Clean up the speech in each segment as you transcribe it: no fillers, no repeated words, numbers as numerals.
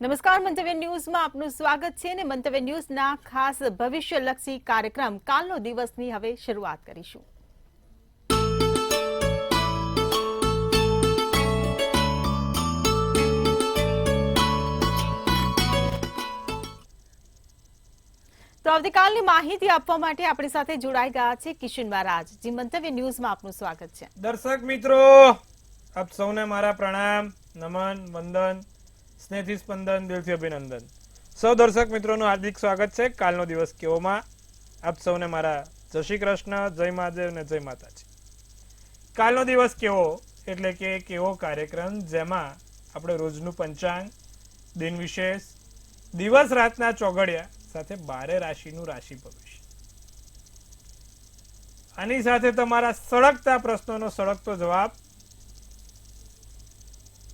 નમસ્કાર મંતવ્ય ન્યૂઝમાં આપનું સ્વાગત છે અને મંતવ્ય ન્યૂઝના ખાસ ભવિષ્યલક્ષી કાર્યક્રમ કાલનો દિવસની હવે શરૂઆત કરીશું। તો આવતીકાલની માહિતી આપવા માટે આપણી સાથે જોડાઈ ગયા છે કિશન મહારાજ। જી મંતવ્ય ન્યૂઝમાં આપનું સ્વાગત છે। દર્શક મિત્રો, આપ સૌને મારા પ્રણામ, નમન, વંદન, સ્નેહથી સ્પંદન, દિલથી અભિનંદન। સૌ દર્શક મિત્રોનું હાર્દિક સ્વાગત છે કાલનો દિવસ કેવોમાં। આપ સૌને મારા જય શ્રી કૃષ્ણ, જય મહાદેવ ને જય માતાજી। કાલનો દિવસ કેવો એટલે કે એક એવો કાર્યક્રમ જેમાં આપણે રોજનું પંચાંગ, દિન વિશેષ, દિવસ રાતના ચોઘડિયા સાથે 12 રાશિનું રાશિ ભવિષ્ય, આની સાથે તમારા સળગતા પ્રશ્નોનો સળગતો જવાબ।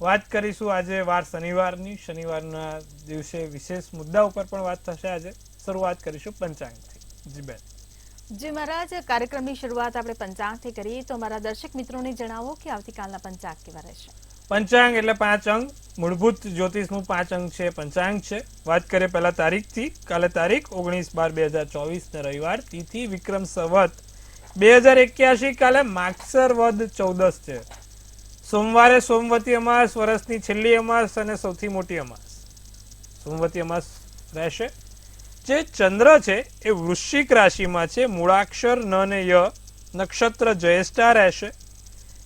વાત કરીશું આજે વાર શનિવારની, શનિવારના દિવસે વિશેષ મુદ્દા ઉપર પણ વાત થશે। આજે શરૂઆત કરીશું પંચાંગથી। જી બેન। જી મહારાજ, કાર્યક્રમની શરૂઆત આપણે પંચાંગથી કરીએ તો અમારા દર્શક મિત્રોને જણાવો કે આવતીકાલના પંચાંગ કેવા રહેશે। પંચાંગ એટલે 5 અંક, મૂળભૂત જ્યોતિષનું 5 અંક છે પંચાંગ છે। વાત કરીએ પહેલા તારીખથી। કાલે તારીખ 19/12/2024 ને રવિવાર, તિથિ વિક્રમ સંવત 2081, કાલે માગસર વદ 14 છે। સોમવારે સોમવતી અમાસ, વર્ષની છેલ્લી અમાસ અને સૌથી મોટી અમાસ સોમવતી અમાસ રહેશે। જે ચંદ્ર છે એ વૃશ્ચિક રાશિમાં છે, મૂળાક્ષર ન ને ય, નક્ષત્ર જ્યેષ્ઠા રહેશે।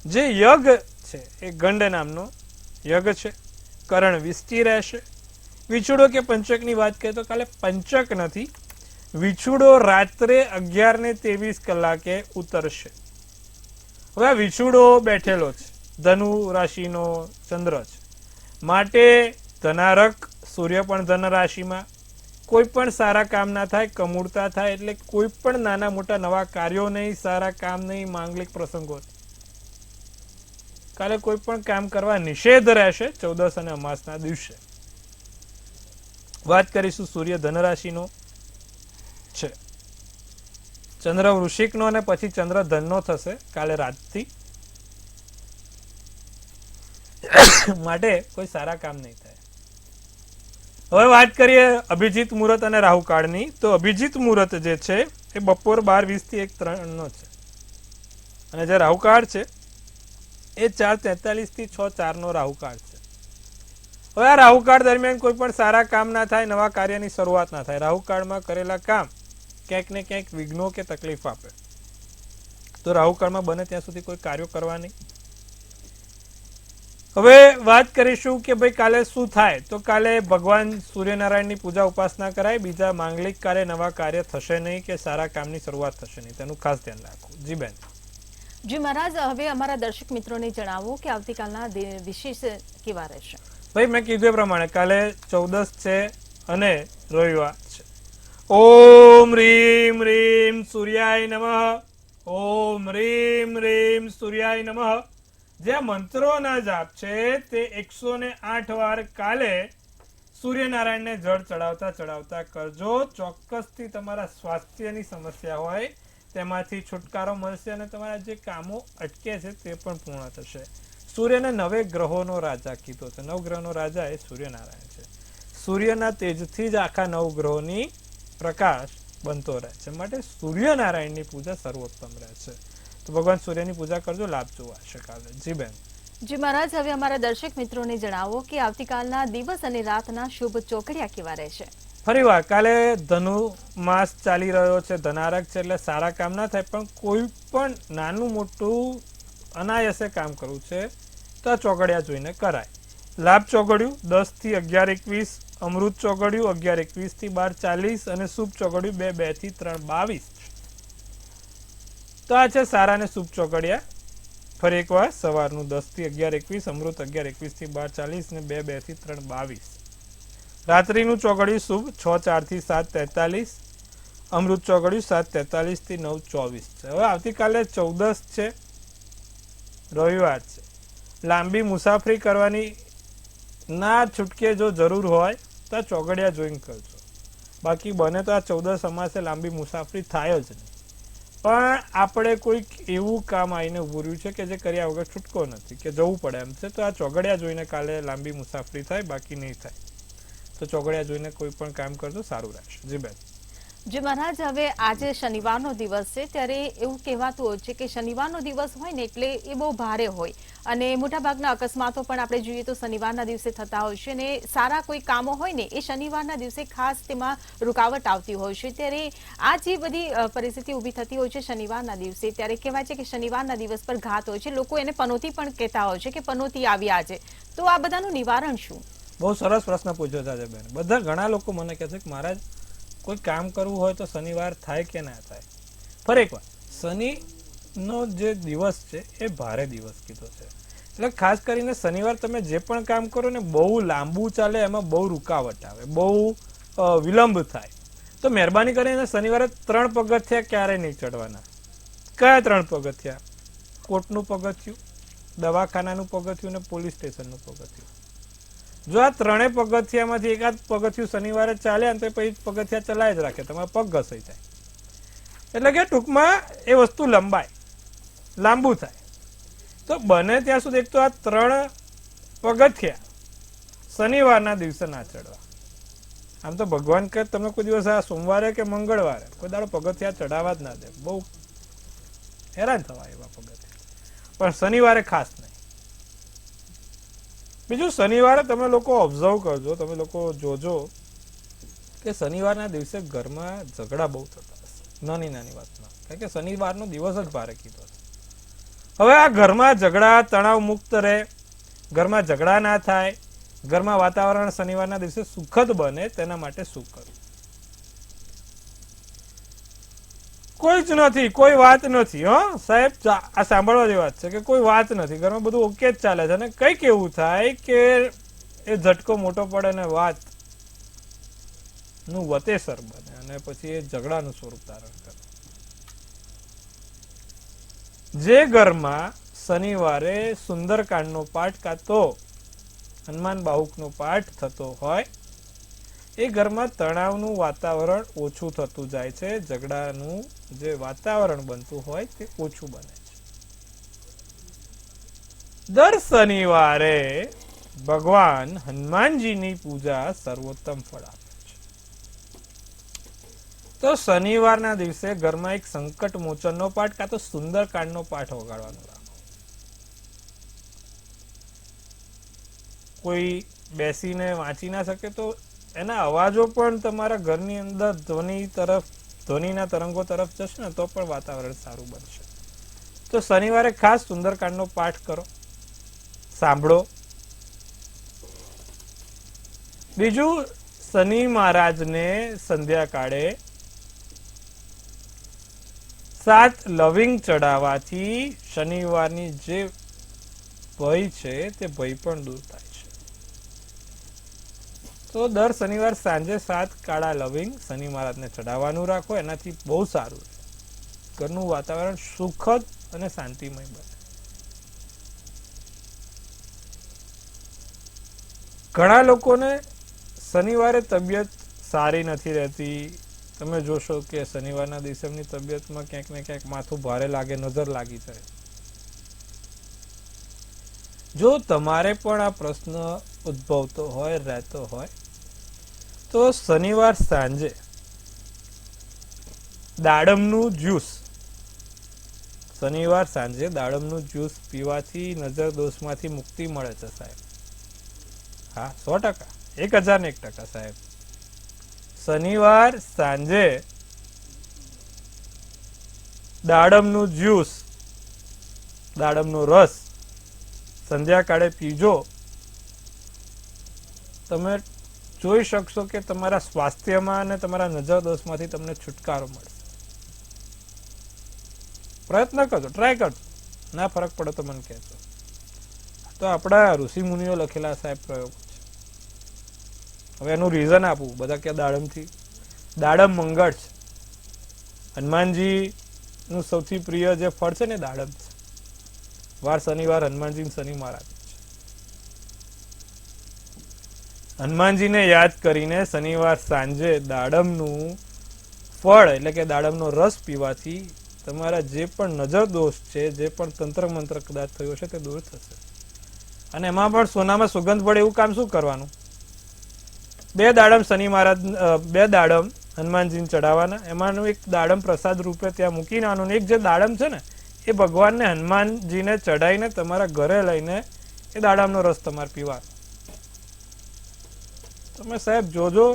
જે યગ છે એ ગંડ નામનો યગ છે, કરણ વિષ્ટિ રહેશે। વિછુડો કે પંચકની વાત કરીએ તો કાલે પંચક નથી, વિછુડો રાત્રે 11:23 ઉતરશે। હવે આ વિછુડો બેઠેલો છે, ધનુ રાશિનો ચંદ્ર છે, માટે ધનારક સૂર્ય પણ ધન રાશિમાં, કોઈ પણ સારા કામ ના થાય, કમૂળતા થાય, એટલે કોઈ પણ નાના મોટા નવા કાર્યો નહીં, સારા કામ નહીં, માંગલિક પ્રસંગો, કાલે કોઈ પણ કામ કરવા નિષેધ રહેશે 14 અને અમાસના દિવસે। વાત કરીશું સૂર્ય ધન રાશિનો છે, ચંદ્ર વૃશ્ચિકનો અને પછી ચંદ્ર ધનનો થશે કાલે રાતથી, માટે કોઈ સારા કામ નહીં થાય। હવે વાત કરીએ અભિજીત મુહૂર્ત અને રાહુકાળની, તો અભિજીત મુહૂર્ત જે છે એ બપોર 12:20 થી 1:03 નો છે, અને જે રાહુકાળ છે એ 4:43 થી 6:04 નો રાહુકાળ છે। હવે આ રાહુકાળ દરમિયાન કોઈ પણ સારા કામ ના થાય, નવા કાર્યની શરૂઆત ના થાય। રાહુકાળમાં કરેલા કામ ક્યાંક ને ક્યાંક વિઘ્નો કે તકલીફ આપે, તો રાહુકાળમાં બને ત્યાં સુધી કોઈ કાર્યો કરવા નહીં। હવે વાત કરીશું કે ભાઈ કાલે શું થાય, તો કાલે ભગવાન સૂર્યનારાયણની પૂજા ઉપાસના કરાય। બીજા માંગલિક કાર્ય, નવા કાર્ય થશે નહીં કે સારા કામની શરૂઆત થશે નહીં, તેનું ખાસ ધ્યાન રાખવું। જી બેન। જી મહારાજ, હવે અમારા દર્શક મિત્રોને જણાવો કે આવતીકાલના વિશેષ કેવા રહેશે। ભાઈ મેં કીધું એ પ્રમાણે કાલે 14 છે અને રવિવાર છે। ઓમ રીમ રીમ સૂર્યાય નમઃ, ઓમ રીમ રીમ સૂર્યાય નમઃ। જે મંત્રોના જાપ છે તે 108 વાર કાલે સૂર્યનારાયણને જળ ચડાવતા ચડાવતા કરજો। ચોક્કસથી તમારા સ્વાસ્થ્યની સમસ્યા હોય તેમાંથી છુટકારો મળશે અને તમારા જે કામો અટકે છે તે પણ પૂર્ણ થશે। સૂર્યને 9 ગ્રહોનો રાજા કીધો છે, 9 ગ્રહોનો રાજા એ સૂર્યનારાયણ છે। સૂર્યના તેજથી જ આખા 9 ગ્રહોની પ્રકાશ બનતો રહે છે, માટે સૂર્યનારાયણની પૂજા સર્વોત્તમ રહે છે। તો ભગવાન સૂર્યની પૂજા કરજો, લાભ જોવાશે કાલે। જી બેન। જી મહારાજ, હવે અમારા દર્શક મિત્રોને જણાવો કે આવતીકાલના દિવસ અને રાતના શુભ ચોકડિયા કેવા રહેશે। ફરીવાર કાલે ધનુ માસ ચાલી રહ્યો છે, ધનારક છે, એટલે સારા કામ ના થાય, પણ કોઈ પણ નાનું મોટું અનાયસે કામ કરવું છે તો આ ચોઘડિયા જોઈને કરાય। લાભ ચોઘડિયું 10 થી 11:21, અમૃત ચોઘડિયું 11:21 થી 12:40 અને શુભ ચોઘડિયું 2:02 થી 3:22। તો આ છે સારા અને શુભ ચોઘડિયા। ફરી એકવાર સવારનું 10 થી 11:21, અમૃત 11:21 થી 12:40 ને 2:02 થી 3:22। રાત્રિનું ચોઘડિયું શુભ 6:04 થી 7:43, અમૃત ચોઘડિયું 7:43 થી 9:24 છે। હવે આવતીકાલે 14 છે, રવિવાર છે, લાંબી મુસાફરી કરવાની ના છૂટકે જો જરૂર હોય તો ચોઘડિયા જોઈને કરજો, બાકી બને તો આ 14 અમાસે લાંબી મુસાફરી થાય જ નહીં। પણ આપણે કોઈક એવું કામ આવીને ઉભું રહ્યું છે કે જે કર્યા વગર છૂટકો નથી, કે જવું પડે એમ છે, તો આ ચોઘડિયા જોઈને કાલે લાંબી મુસાફરી થાય, બાકી નહીં થાય। તો ચોઘડિયા જોઈને કોઈ પણ કામ કરજો, સારું રહેશે. જી બેન. જે મહારાજ, હવે આજે શનિવારનો દિવસ છે, ત્યારે એવું કહેવાતું હોય છે કે શનિવારનો દિવસ હોય ને એટલે એ બહુ ભારે હોય અને મોટાભાગના અકસ્માતો પણ આપણે જોઈએ તો શનિવારના દિવસે થતા હોય છે અને સારા કોઈ કામો હોય ને એ શનિવારના દિવસે ખાસ તેમાં રૂકાવટ આવતી હોય છે. ત્યારે આ જે બધી પરિસ્થિતિ ઊભી થતી હોય છે શનિવારના દિવસે, ત્યારે કહેવાય છે કે શનિવારના દિવસ પર ઘાત હોય છે, લોકો એને પનોતી પણ કહેતા હોય છે કે પનોતી આવી આજે. તો આ બધાનું નિવારણ શું? બહુ સરસ પ્રશ્ન પૂછ્યો છે બેન. બધા ઘણા લોકો મને કહે છે કે મહારાજ કોઈ કામ કરવું હોય તો શનિવાર થાય કે ના થાય. ફરી એકવાર, શનિનો જે દિવસ છે એ ભારે દિવસ કીધો છે, એટલે ખાસ કરીને શનિવાર તમે જે પણ કામ કરો ને બહુ લાંબુ ચાલે, એમાં બહુ રૂકાવટ આવે, બહુ વિલંબ થાય. તો મહેરબાની કરીને શનિવારે 3 પગથિયા ક્યારેય નહીં ચડવાના. કયા 3 પગથિયા? કોર્ટનું પગથિયું, દવાખાનાનું પગથિયું ને પોલીસ સ્ટેશનનું પગથિયું. જો આ 3 પગથિયામાંથી એકાદ પગથિયું શનિવારે ચાલે તો પછી પગથિયા ચલાય જ રાખે, તમારા પગ ઘસાઈ જાય. એટલે કે ટૂંકમાં એ વસ્તુ લંબાય, લાંબુ થાય. તો બને ત્યાં સુધી એક તો આ 3 પગથિયા શનિવારના દિવસે ના ચડવા. આમ તો ભગવાન કે તમે કોઈ દિવસ આ સોમવારે કે મંગળવારે કોઈ દાડો પગથિયા ચડાવવા જ ના દે, બહુ હેરાન થવાય એવા પગથિયા, પણ શનિવારે ખાસ નહીં. બીજું, શનિવારે તમે લોકો ઓબ્ઝર્વ કરજો, તમે લોકો જોજો કે શનિવારના દિવસે ઘરમાં ઝઘડા બહુ થતા હશે, નાની નાની વાતમાં, કારણ કે શનિવારનો દિવસ જ ભારે કીધો છે. હવે આ ઘરમાં ઝઘડા તણાવ મુક્ત રહે, ઘરમાં ઝઘડા ના થાય, ઘરમાં વાતાવરણ શનિવારના દિવસે સુખદ બને, તેના માટે શું કરવું? કોઈ જ નથી, કોઈ વાત નથી. સાહેબ, આ સાંભળવા જેવી વાત છે કે કોઈ વાત નથી, ઘરમાં બધું ઓકે જ ચાલે છે અને કંઈક એવું થાય કે એ ઝટકો મોટો પડે ને વાત નું વતેસર બને અને પછી એ ઝઘડાનું સ્વરૂપ ધારણ કરે. જે ઘરમાં શનિવારે સુંદરકાંડનો પાઠ કાં તો હનુમાન બાહુકનો પાઠ થતો હોય એ ઘરમાં તણાવનું વાતાવરણ ઓછું થતું જાય છે, ઝઘડાનું જે વાતાવરણ બનતું હોય તે ઓછું બને છે. દર શનિવારે ભગવાન હનુમાનજીની પૂજા સર્વોત્તમ ફળ આપે છે. તો શનિવારના દિવસે ઘરમાં એક સંકટ મોચનનો પાઠ કાં તો સુંદરકાંડનો પાઠ વગાડવાનો રાખો. કોઈ બેસીને વાંચી ના શકે તો એના અવાજો પણ તમારા ઘરની અંદર ધ્વનિના તરંગો તરફ જશે ને તો પણ વાતાવરણ સારું બનશે. તો શનિવારે ખાસ સુંદરકાંડનો પાઠ કરો, સાંભળો. બીજું, શનિ મહારાજને સંધ્યાકાળે 7 લવિંગ ચડાવવાથી શનિવારની જે ભય છે તે ભય પણ દૂર થાય છે. તો દર શનિવાર સાંજે 7 કાળા લવિંગ શનિ મહારાજને ચડાવવાનું રાખો, એનાથી બહુ સારું રહે, ઘરનું વાતાવરણ સુખદ અને શાંતિમય બને. ઘણા લોકોને શનિવારે તબિયત સારી નથી રહેતી. તમે જોશો કે શનિવારના દિવસે એમની તબિયતમાં ક્યાંક ને ક્યાંક માથું ભારે લાગે, નજર લાગી જાય. જો તમારે પણ આ પ્રશ્ન ઉદ્ભવતો હોય, રહેતો હોય, તો શનિવાર સાંજે દાડમનું જ્યુસ પીવાથી નજર દોષમાંથી મુક્તિ મળે છે સાહેબ. હા, 100%, 1001% સાહેબ. શનિવાર સાંજે દાડમનું જ્યુસ, દાડમનો રસ સંધ્યાકાળે પીજો, તમે જોઈ શકશો કે તમારા સ્વાસ્થ્યમાં અને તમારા નજર દોષમાંથી તમને છુટકારો મળશે. પ્રયત્ન કરજો, ટ્રાય કરજો, ના ફરક પડે તો મને કહેજો. તો આપણા ઋષિ મુનિઓ લખેલા સાહેબ પ્રયોગો છે. હવે એનું રીઝન આપું. બધા કે દાડમથી, દાડમ મંગળ છે. હનુમાનજી નું સૌથી પ્રિય જે ફળ છે ને દાડમ છે. વાર શનિવાર હનુમાનજી શનિ મહારાજ છે. હનુમાનજીને યાદ કરીને શનિવાર સાંજે દાડમનું ફળ એટલે કે દાડમનો રસ પીવાથી તમારા જે પણ નજર દોષ છે, જે પણ તંત્ર મંત્ર કદાચ થયો છે તે દૂર થશે. અને એમાં પણ સોનામાં સુગંધ પડે એવું કામ શું કરવાનું? બે દાડમ શનિ મહારાજ બે દાડમ હનુમાનજીને ચડાવવાના, એમાંનું એક દાડમ પ્રસાદ રૂપે ત્યાં મૂકીને આવવાનું. એક જે દાડમ છે ને એ ભગવાનને હનુમાનજીને ચડાવીને તમારા ઘરે લઈને એ દાડમનો રસ તમારે પીવાનો. તમે સાહેબ જોજો,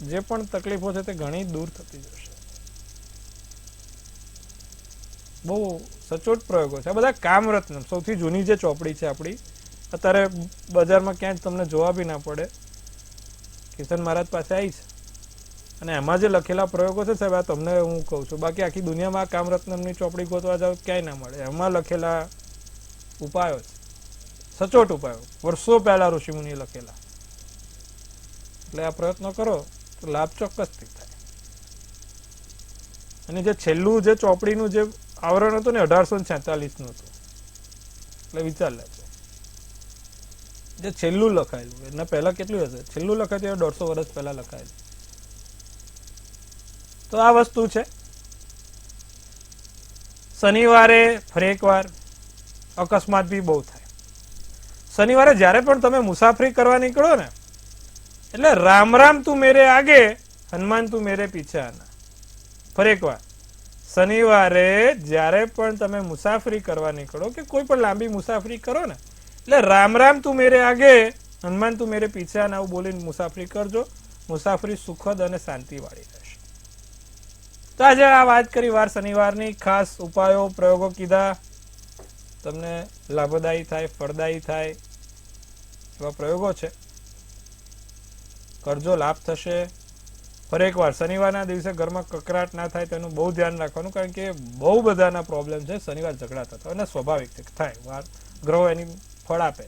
જે પણ તકલીફો છે તે ઘણી દૂર થતી જશે. બહુ સચોટ પ્રયોગો છે આ બધા. કામરત્ન સૌથી જૂની જે ચોપડી છે આપણી, અત્યારે બજારમાં ક્યાંય તમને જોવા બી ના પડે, કિશન મહારાજ પાસે આવી છે. અને એમાં જે લખેલા પ્રયોગો છે સાહેબ, આ તમને હું કહું છું. બાકી આખી દુનિયામાં કામરત્નમની ચોપડી ગોતવા જાવ ક્યાંય ના મળે. એમાં લખેલા ઉપાયો છે, સચોટ ઉપાયો, વર્ષો પહેલા ઋષિમુનિએ લખેલા. એટલે આ પ્રયત્નો કરો તો લાભ ચોક્કસથી થાય. અને જે છેલ્લું જે ચોપડીનું જે આવરણ હતું ને 1846 નું હતું, એટલે વિચાર લેજો જે છેલ્લું લખાયેલું. એના પહેલા કેટલું હશે? છેલ્લું લખાયું 150 વર્ષ પહેલા લખાયેલું. તો આ વસ્તુ છે. શનિવારે ફરી એકવાર અકસ્માત બી બહુ થાય. શનિવારે જ્યારે પણ તમે મુસાફરી કરવા નીકળો ને, એટલે રામ રામ તું મેરે આગે, હનુમાન તું મેરે પીછે આના. ફરી એકવાર, શનિવારે જ્યારે પણ તમે મુસાફરી કરવા નીકળો કે કોઈ પણ લાંબી મુસાફરી કરો ને, એટલે રામ રામ તું મેરે આગે, હનુમાન તું મેરે પીછે આના આવું બોલીને મુસાફરી કરજો. મુસાફરી સુખદ અને શાંતિવાળી રહેશે. તો આજે આ વાત કરી વાર શનિવારની, ખાસ ઉપાયો પ્રયોગો કીધા, તમને લાભદાયી થાય, ફળદાયી થાય એવા પ્રયોગો છે. કરજો, લાભ થશે. ફરી એકવાર, શનિવારના દિવસે ઘરમાં કકરાટ ના થાય તેનું બહુ ધ્યાન રાખવાનું, કારણ કે બહુ બધાના પ્રોબ્લેમ છે. શનિવાર ઝઘડા થતા અને સ્વાભાવિક છે, થાય. વાર ગ્રહો એની ફળ આપે.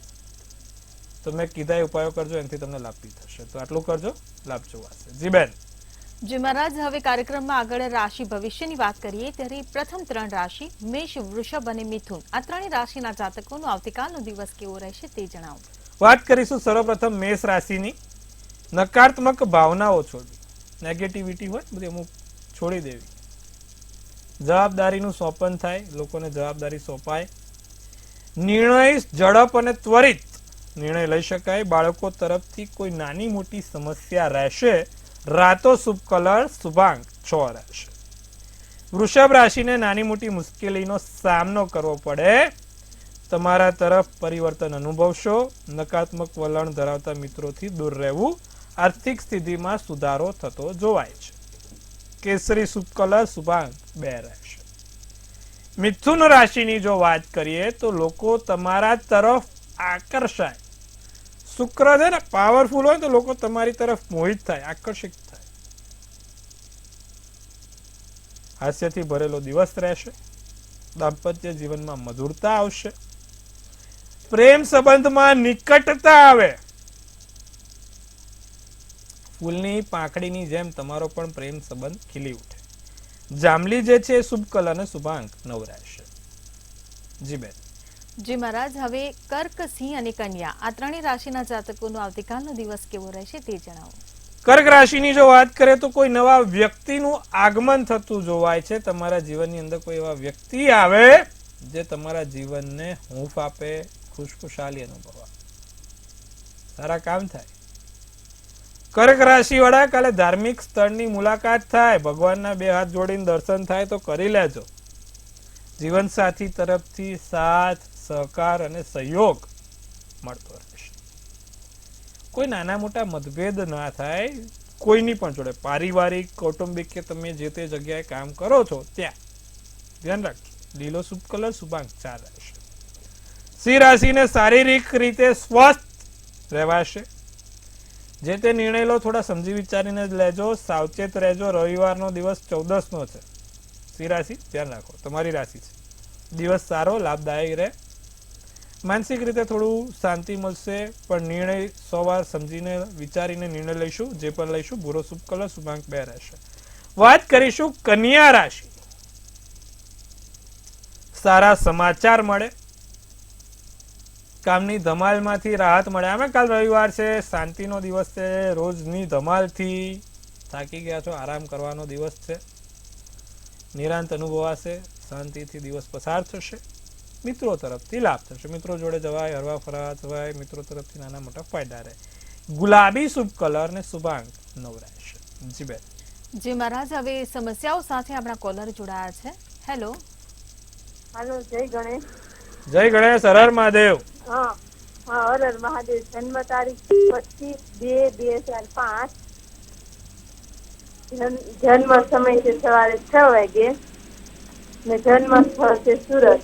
તો મેં કીધા એ ઉપાયો કરજો, એનાથી તમને લાભ બી થશે. તો આટલું કરજો, લાભ જોવાશે. જી બેન. જી મહારાજ, હવે કાર્યક્રમમાં આગળ રાશિ ભવિષ્યની વાત કરીએ ત્યારે પ્રથમ 3 રાશિ મેષ, વૃષભ અને મિથુન, આ ત્રણેય રાશિના જાતકોનો આવતીકાલનો દિવસ કેવો રહેશે તે જણાવો. વાત કરીશું સર્વપ્રથમ મેષ રાશિની. નકારાત્મક ભાવનાઓ છોડવી, નેગેટિવિટી હોય બધી અમુક છોડી દેવી. જવાબદારીનું સોંપન થાય, લોકોને જવાબદારી સોંપાય. નિર્ણય ઝડપ અને ત્વરિત નિર્ણય લઈ શકાય. બાળકો તરફથી કોઈ નાની મોટી સમસ્યા રહેશે. રાતો શુભ કલર શુભાંક 6 રહેશે. વૃષભ રાશિને નાની મોટી મુશ્કેલીનો સામનો કરવો પડે. તમારા તરફ પરિવર્તન અનુભવશો. નકારાત્મક વલણ ધરાવતા મિત્રોથી દૂર રહેવું. આર્થિક સ્થિતિમાં સુધારો થતો જોવાય છે. કેસરી શુભ કલર શુભાંક 2 રહેશે. મિથુન રાશિની જો વાત કરીએ તો લોકો તમારા તરફ આકર્ષાય. શુક્ર છે ને પાવરફુલ હોય તો લોકો તમારી તરફ મોહિત થાય, આકર્ષિત થાય. હાસ્યથી ભરેલો દિવસ રહેશે. દાંપત્ય જીવનમાં મધુરતા આવશે. પ્રેમ સંબંધમાં નિકટતા આવે. ફૂલની પાંખડીની જેમ તમારો પણ પ્રેમ સંબંધ ખીલી ઉઠે. જાંબલી જે છે શુભ કલર અને શુભાંક 9 રહેશે. જી બેન. જી મહારાજ, હવે કર્ક, સિંહ અને કન્યા, આ ત્રણેય રાશિના જાતકોનો આવતીકાલનો દિવસ કેવો રહેશે તે જણાવો. કર્ક રાશિની જો વાત કરીએ તો કોઈ નવા વ્યક્તિનું આગમન થતું જોવાય છે. તમારા જીવનની અંદર કોઈ એવા વ્યક્તિ આવે જે તમારા જીવનને હૂંફ આપે, ખુશખુશાલી અનુભવાય, સારા કામ થાય. કર્ક રાશિ વાળા કાલે ધાર્મિક સ્થળની મુલાકાત થાય. ભગવાનના 2 હાથ જોડીને દર્શન થાય તો કરી લેજો. જીવનસાથી તરફથી સાથ, સહકાર અને સહયોગ મળતો રહેશે. કોઈ નાના મોટા મતભેદ ના થાય કોઈની પણ જોડે, પારિવારિક, કૌટુંબિક કે તમે જે તે જગ્યાએ કામ કરો છો ત્યાં. ધ્યાન રાખજો. લીલો શુભ કલર શુભાંક 4 રહેશે. સિંહ રાશિને શારીરિક રીતે સ્વસ્થ રહેવાશે. જે તે નિર્ણય લો થોડા સમજી વિચારીને જ લેજો. સાવચેત રહેજો. રવિવારનો દિવસ 14 નો છે. સિંહ રાશિ ધ્યાન રાખો, તમારી રાશિ છે. દિવસ સારો, લાભદાયક રહે. માનસિક રીતે થોડું શાંતિ મળશે, પણ નિર્ણય 100 વાર સમજીને વિચારીને નિર્ણય લઈશું. જે પણ લઈશું. ભૂરો શુભ કલર શુભાંક 2 રહેશે. વાત કરીશું કન્યા રાશિ. સારા સમાચાર મળે. કામની ધમાલમાંથી રાહત મળે. આમે કાલ રવિવાર છે, શાંતિનો દિવસ છે. રોજની ધમાલથી થાકી ગયા છો, આરામ કરવાનો દિવસ છે. નિરાંત અનુભવાશે. શાંતિથી દિવસ પસાર થશે. મિત્રો તરફથી લાભ થશે. મિત્રો જોડે જવાય, હરવા ફરવા જવાય. મિત્રો તરફથી નાના મોટા ફાયદા રહે. ગુલાબી શુભ કલર ને શુભાંક 9 રહેશે. જી બેન. જી મહારાજ, હવે સમસ્યાઓ સાથે આપણા કોલર જોડાયા છે. હેલો. હાલો, જય ગણેશ. જય ગણેશ, હર હર મહાદેવ. હા હા, હર હર મહાદેવ. જન્મ તારીખ 25/2/2005. જન્મ સમય છે સવારે 6 વાગે ને જન્મ સ્થળ છે સુરત.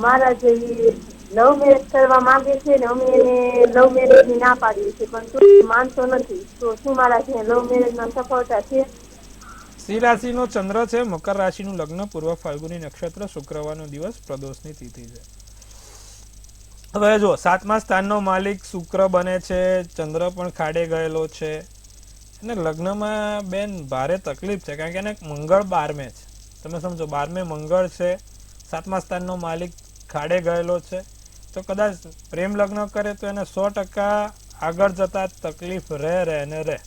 મારા જે લવ મેરેજ કરવા માંગે છે ને અમે એને લવ મેરેજ ની ના પાડીએ છીએ, પણ તું માનતો નથી. તો શું મારા જે લવ મેરેજ માં સફળતા છે? સિંહ રાશિનો ચંદ્ર છે, મકર રાશિનું લગ્ન, પૂર્વ ફાલ્ગુની નક્ષત્ર, શુક્રવારનો દિવસ, પ્રદોષની તિથિ છે. હવે જો 7મા સ્થાનનો માલિક શુક્ર બને છે, ચંદ્ર પણ ખાડે ગયેલો છે અને લગ્નમાં બેન ભારે તકલીફ છે, કારણ કે એને મંગળ 12મે છે. તમે સમજો 12મે મંગળ છે, 7મા સ્થાનનો માલિક ખાડે ગયેલો છે, તો કદાચ પ્રેમ લગ્ન કરે તો એને 100% આગળ જતા તકલીફ રહે ને રહે.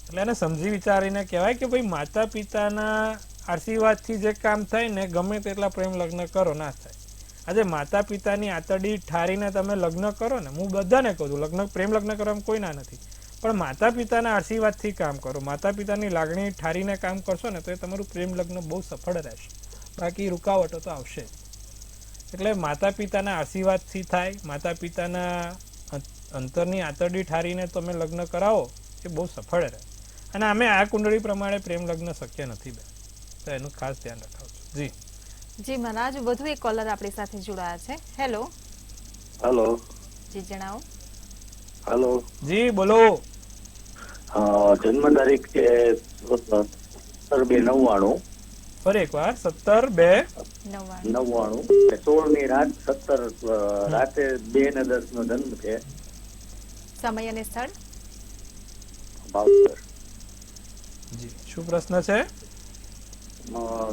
એટલે એને સમજી વિચારીને કહેવાય કે ભાઈ માતા પિતાના આશીર્વાદથી જે કામ થાય ને, ગમે તેટલા પ્રેમ લગ્ન કરો ના થાય. આજે માતા પિતાની આતરડી ઠારીને તમે લગ્ન કરો ને, હું બધાને કહું છું લગ્ન પ્રેમ લગ્ન કરવામાં કોઈ ના નથી, પણ માતા પિતાના આશીર્વાદથી કામ કરો, માતા પિતાની લાગણી ઠારીને કામ કરશો ને તો એ તમારું પ્રેમ લગ્ન બહુ સફળ રહેશે. બાકી રૂકાવટો તો આવશે. એટલે માતા પિતાના આશીર્વાદથી થાય, માતા પિતાના અંતરની આતરડી ઠારીને તમે લગ્ન કરાવો એ બહુ સફળ રહે. અને અમે આ કુંડળી પ્રમાણે પ્રેમ લગ્ન શક્ય નથી બેન, તો એનું ખાસ ધ્યાન રખાવજો. જી જી મહારાજ, વધુ એક કોલર આપણી સાથે જોડાયા છે. હેલો. હેલો. જી જણાવો. હેલો. જી બોલો. જન્મ તારીખ છે 17/2/99. ફરી એકવાર 17/2/99. 16ની રાત 17 રાતે 2:10 નો જન્મ છે. સમય અને સ્થળ? ભાવનગર. જી શું પ્રશ્ન છે?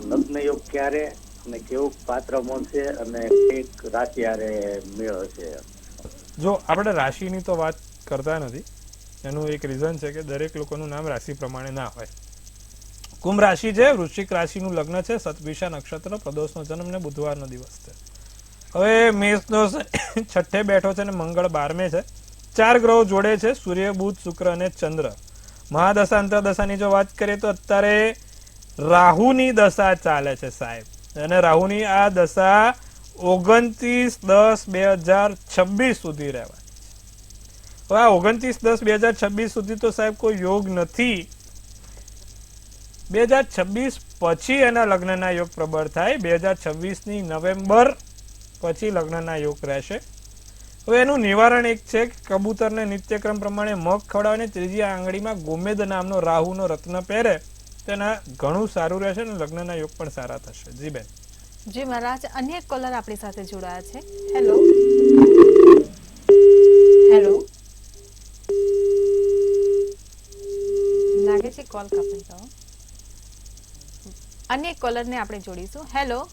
લગ્ન યોગ ક્યારે અને કેવું પાત્ર મળશે અને એક રાશિ હારે મેળ હશે? જો આપણે રાશિની તો વાત કરતા નથી, એનું એક રીઝન છે કે દરેક લોકોનું નામ રાશિ પ્રમાણે ના હોય. કુંભ રાશિ છે, વૃશ્ચિક રાશિનું લગ્ન છે, સતભિષા નક્ષત્ર, પ્રદોષનો જન્મ ને બુધવારનો દિવસ છે. હવે મેષનો છઠ્ઠે બેઠો છે અને મંગળ 12મે છે. 4 ગ્રહો જોડે છે, સૂર્ય, બુધ, શુક્ર અને ચંદ્ર. મહાદશા અંતરદશાની જો વાત કરીએ તો અત્યારે રાહુની દશા ચાલે છે સાહેબ, અને રાહુની આ દશા 29/10/2026 સુધી રહેવાની છે. હવે આ 29/10/2026 સુધી તો સાહેબ કોઈ યોગ નથી. 2026 પછી એના લગ્નના યોગ પ્રબળ થાય. 2026ની નવેમ્બર પછી લગ્નના યોગ રહેશે. હવે એનું નિવારણ એક છે કે કબૂતરને નિત્યક્રમ પ્રમાણે મગ ખવડાવીને ત્રીજી આંગળીમાં ગોમેદ નામનો રાહુનો રત્ન પહેરે તો એના ઘણું સારું રહેશે અને લગ્નના યોગ પણ સારા થશે. જી બેન. જી મહારાજ, અન્ય એક કોલર આપણી સાથે જોડાયા છે. હેલો. હેલો. લાગે છે કોલ કપાઈ ગયો. અન્ય એક કોલરને આપણે જોડીશું. હેલો.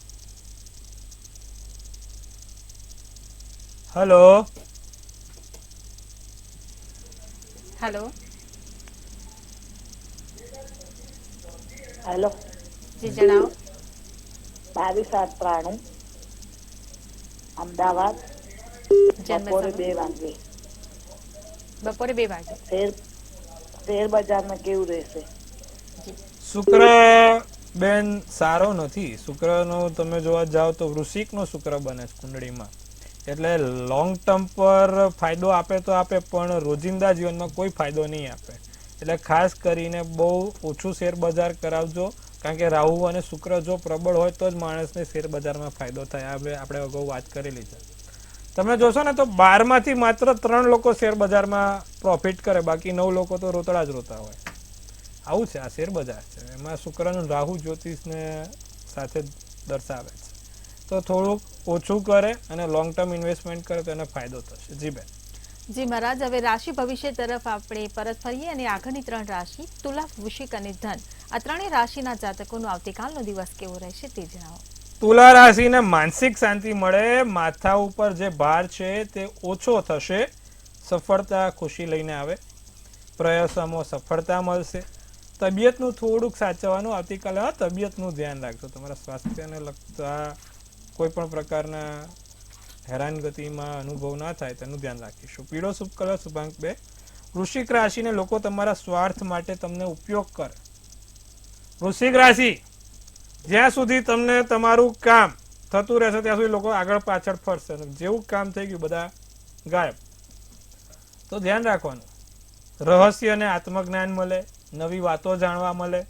હેલો. હેલો. હેલો. જી જણાવો. 22/7/93 અમદાવાદ. જન્મ બપોરે સમય? 2 વાગે. બપોરે 2 વાગે. શેર બજારમાં કેવું રહેશે? શુક્ર બેન સારો નથી. શુક્રનો તમે જોવા જાઓ તો વૃશ્ચિકનો શુક્ર બને છે કુંડળીમાં, એટલે લોંગ ટર્મ પર ફાયદો આપે તો આપે, પણ રોજિંદા જીવનમાં કોઈ ફાયદો નહીં આપે. એટલે ખાસ કરીને બહુ ઓછું શેર બજાર કરાવજો, કારણ કે રાહુ અને શુક્ર જો પ્રબળ હોય તો જ માણસને શેર બજારમાં ફાયદો થાય. આપણે અગાઉ વાત કરેલી છે. તમે જોશો ને તો 12માંથી માત્ર 3 લોકો શેર બજારમાં પ્રોફિટ કરે, બાકી 9 લોકો તો રોતડા જ રોતા હોય. આવું છે આ શેર બજાર છે. એમાં શુક્રનું રાહુ જ્યોતિષને સાથે દર્શાવે છે. તો થોડુંક ઓછું કરે અને લોંગ ટર્મ ઇન્વેસ્ટમેન્ટ કરે તો એને ફાયદો થશે. જી બેન. જી મહારાજ, હવે રાશિ ભવિષ્ય તરફ આપણે પરત ફરીએ અને આગળની 3 રાશિ તુલા, વૃશ્ચિક અને ધન, આ ત્રણેય રાશિના જાતકોનો આવતીકાલનો દિવસ કેવો રહેશે તે જણાવો. તુલા રાશિને માનસિક શાંતિ મળે, માથા ઉપર જે ભાર છે તે ઓછો થશે, સફળતા ખુશી લઈને આવે, પ્રયાસોમાં સફળતા મળશે. તબિયતનું થોડુંક સાચવવાનું આવતીકાલે. તબિયતનું ધ્યાન રાખજો. તમારા સ્વાસ્થ્યને લગતા કોઈ પણ પ્રકારના હેરાનગતિમાં અનુભવ ના થાય તેનું ધ્યાન રાખીશું. પીળો શુભ કલર શુભાંક 2. વૃશ્ચિક રાશિને લોકો તમારા સ્વાર્થ માટે તમને ઉપયોગ કરે. વૃશ્ચિક રાશિ, જ્યાં સુધી તમને તમારું કામ થતું રહેશે ત્યાં સુધી લોકો આગળ પાછળ ફરશે. જેવું કામ થઈ ગયું બધા ગાયબ. તો ધ્યાન રાખવાનું. રહસ્ય અને આત્મજ્ઞાન મળે, નવી વાતો જાણવા મળે,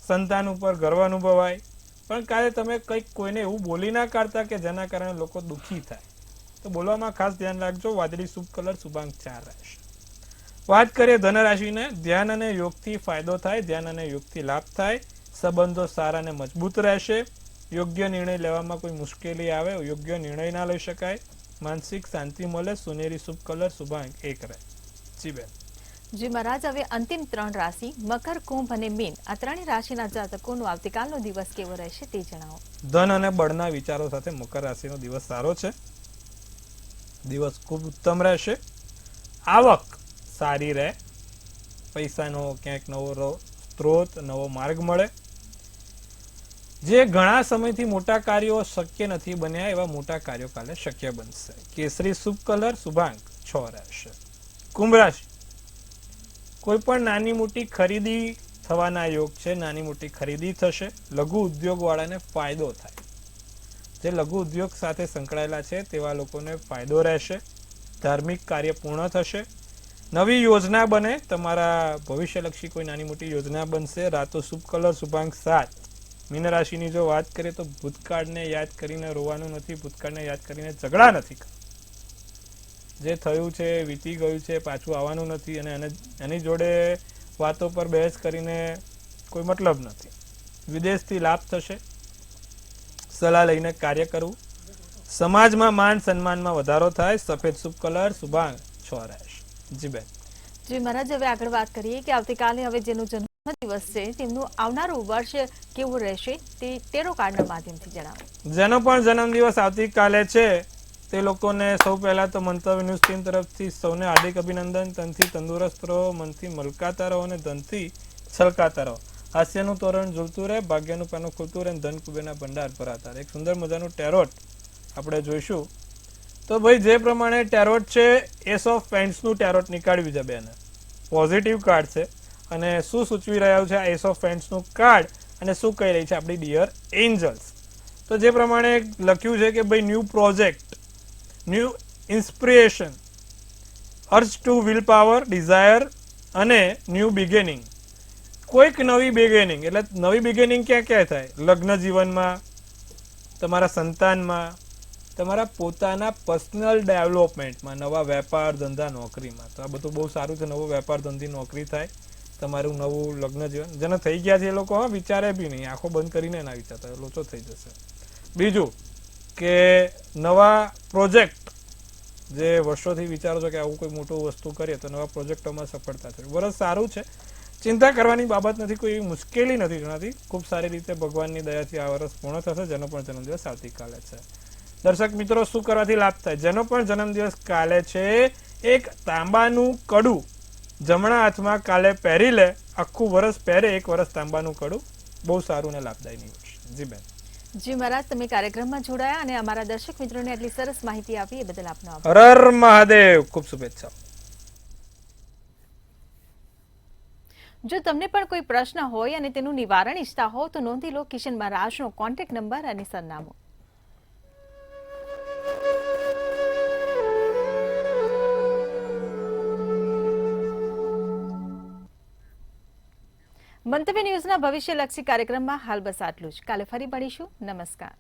સંતાન ઉપર ગર્વ અનુભવાય. પણ કાલે તમે કંઈક કોઈને એવું બોલી ના કાઢતા કે જેના કારણે લોકો દુઃખી થાય. તો બોલવામાં ખાસ ધ્યાન રાખજો. વાદળી શુભ કલર શુભાંક 4 રહેશે. વાત કરીએ ધન રાશિને. ધ્યાન અને યોગથી ફાયદો થાય, ધ્યાન અને યોગથી લાભ થાય, સંબંધો સારા અને મજબૂત રહેશે, યોગ્ય નિર્ણય લેવામાં કોઈ મુશ્કેલી આવે, યોગ્ય નિર્ણય ના લઈ શકાય, માનસિક શાંતિ મળે. સોનેરી શુભ કલર શુભાંક 1 રહે. જી બેન. જી મહારાજ, હવે અંતિમ 3 રાશિ મકર, કુંભ અને મીન, આ 3 રાશિના જાતકોનો આવતીકાલનો દિવસ કેવો રહેશે તે જણાવો. ધન અને બળના વિચારો સાથે મકર રાશિનો દિવસ સારો છે. દિવસ ખૂબ ઉત્તમ રહેશે. આવક સારી રહે, પૈસાનો ક્યાંક નવો સ્ત્રોત, નવો માર્ગ મળે. જે ઘણા સમયથી મોટા કાર્યો શક્ય નથી બન્યા એવા મોટા કાર્યો કાલે શક્ય બનશે. કેસરી શુભ કલર શુભાંક 6 રહેશે. કુંભ રાશિ, કોઈ પણ નાની મોટી ખરીદી થવાના યોગ છે. નાની મોટી ખરીદી થશે. લઘુ ઉદ્યોગ વાળાને ફાયદો થાય. જે લઘુ ઉદ્યોગ સાથે સંકળાયેલા છે તેવા લોકોને ફાયદો રહેશે. ધાર્મિક કાર્ય પૂર્ણ થશે. નવી યોજના બને. તમારા ભવિષ્યલક્ષી કોઈ નાની મોટી યોજના બનશે. રાતો શુભ કલર શુભાંક 7. મીન રાશિની જો વાત કરીએ તો ભૂતકાળને યાદ કરીને રોવાનું નથી, ભૂતકાળને યાદ કરીને ઝઘડા નથી. જે થયું છે વીતી ગયું છે, પાછું આવવાનું નથી અને એની જોડે વાતો પર બહેસ કરીને કોઈ મતલબ નથી. વિદેશથી લાભ થશે. સલાહ લઈને કાર્ય કરવું. સમાજમાં માન સન્માનમાં વધારો થાય. સફેદ શુભ કલર શુભાંક 6 રહેશે. જી બેન. જી મહારાજ, હવે આગળ વાત કરીએ કે આવતીકાલે હવે જેનો જન્મદિવસ છે તેમનું આવનારું વર્ષ કેવું રહેશે તે ટેરો કાર્ડના માધ્યમથી જણાવો. જેનો પણ જન્મદિવસ આવતીકાલે છે તે લોકોને સૌ પહેલા તો મંતવ્ય ન્યૂઝ ટીમ તરફથી સૌને હાર્દિક અભિનંદન. તનથી તંદુરસ્ત રહો, મનથી મલકાતા રહો અને ધનથી છલકાતા રહો. હાસ્યનું તોરણ ઝૂલતું રહે, ભાગ્યનું પાનું ખુલતું રહે, ધન કુબેરના ભંડાર ભરાતા રહે. એક સુંદર મજાનું ટેરોટ આપણે જોઈશું. તો ભાઈ જે પ્રમાણે ટેરોટ છે, એસ ઓફ પેન્ટ્સનું ટેરોટ નીકાળ્યું છે બેને. પોઝિટિવ કાર્ડ છે અને શું સૂચવી રહ્યું છે આ એસ ઓફ પેન્ટ્સનું કાર્ડ અને શું કહી રહી છે આપણી ડિયર એન્જલ્સ. તો જે પ્રમાણે લખ્યું છે કે ભાઈ new project, new inspiration, urge to will power, desire અને ન્યૂ બિગિનિંગ. કોઈક નવી બિગિનિંગ, એટલે નવી બિગિનિંગ ક્યાં ક્યાં થાય? લગ્ન જીવનમાં, તમારા સંતાનમાં, તમારા પોતાના પર્સનલ ડેવલપમેન્ટમાં, નવા વેપાર ધંધા નોકરીમાં. તો આ બધું બહુ સારું છે. નવો વેપાર ધંધી નોકરી થાય, તમારું નવું લગ્ન જીવન. જેને થઈ ગયા છે એ લોકો વિચારે બી નહીં, આંખો બંધ કરીને ના વિચારતા, લોચો થઈ જશે. બીજું કે નવા પ્રોજેક્ટ, જે વર્ષોથી વિચારો છો કે આવું કોઈ મોટું વસ્તુ કરીએ તો નવા પ્રોજેક્ટોમાં સફળતા થશે. વરસ સારું છે, ચિંતા કરવાની બાબત નથી, કોઈ એવી મુશ્કેલી નથી જણાતી. ખૂબ સારી રીતે ભગવાનની દયાથી આ વર્ષ પૂર્ણ થશે. જેનો પણ જન્મદિવસ આવતીકાલે છે. દર્શક મિત્રો, શું કરવાથી લાભ થાય? જેનો પણ જન્મદિવસ કાલે છે, એક તાંબાનું કડું જમણા હાથમાં કાલે પહેરી લે. આખું વર્ષ પહેરે એક વર્ષ તાંબાનું કડું. બહુ સારું ને લાભદાયી નીવડશે. જી બેન. જી મહારાજ, તમે કાર્યક્રમમાં જોડાયા અને અમારા દર્શક મિત્રોને આટલી સરસ માહિતી આપી એ બદલ આપનો આભાર. હર હર મહાદેવ. ખૂબ શુભેચ્છાઓ. જો તમને પણ કોઈ પ્રશ્ન હોય અને તેનું નિવારણ ઈચ્છતા હો તો નોંધી લો કિશન મહારાજનો કોન્ટેક્ટ નંબર અને સરનામું. મંતવ્ય ન્યૂઝના ભવિષ્યલક્ષી કાર્યક્રમમાં હાલ બસ આટલું જ. કાલે ફરી મળીશું. નમસ્કાર.